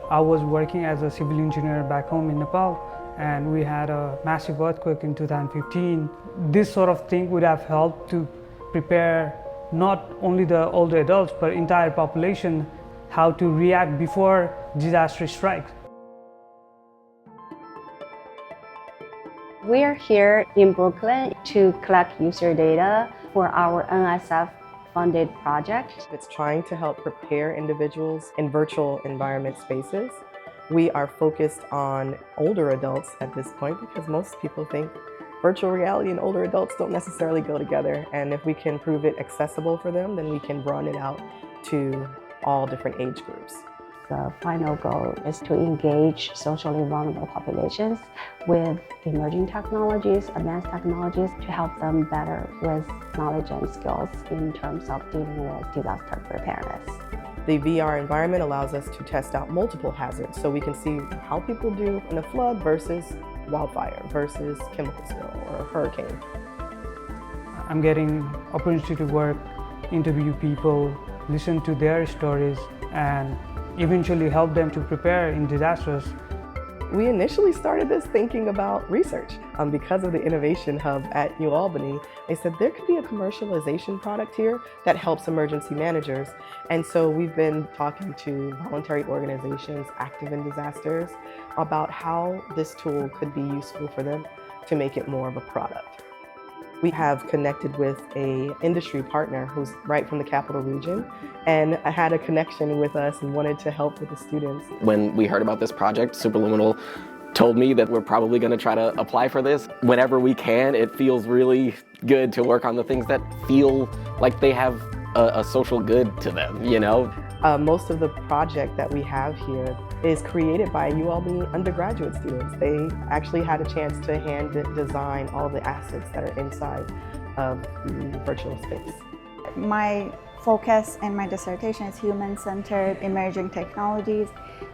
I was working as a civil engineer back home in Nepal, and we had a massive earthquake in 2015. This sort of thing would have helped to prepare not only the older adults but entire population how to react before disaster strikes. We are here in Brooklyn to collect user data for our NSF-funded project. It's trying to help prepare individuals in virtual environment spaces. We are focused on older adults at this point because most people think virtual reality and older adults don't necessarily go together. And if we can prove it accessible for them, then we can broaden it out to all different age groups. The final goal is to engage socially vulnerable populations with emerging technologies, advanced technologies, to help them better with knowledge and skills in terms of dealing with disaster preparedness. The VR environment allows us to test out multiple hazards, so we can see how people do in a flood versus wildfire versus chemical spill or a hurricane. I'm getting opportunity to work, interview people, listen to their stories, and eventually help them to prepare in disasters. We initially started this thinking about research. Because of the Innovation Hub at UAlbany, they said there could be a commercialization product here that helps emergency managers. And so we've been talking to voluntary organizations active in disasters about how this tool could be useful for them to make it more of a product. We have connected with an industry partner who's right from the Capital Region and had a connection with us and wanted to help with the students. When we heard about this project, Superliminal told me that we're probably going to try to apply for this. Whenever we can, it feels really good to work on the things that feel like they have a social good to them, you know? Most of the project that we have here is created by UAlbany undergraduate students. They actually had a chance to hand design all the assets that are inside of the virtual space. My focus in my dissertation is human-centered emerging technologies,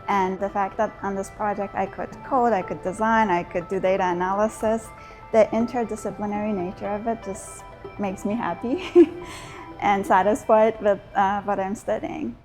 and the fact that on this project I could code, I could design, I could do data analysis, the interdisciplinary nature of it just makes me happy and satisfied with what I'm studying.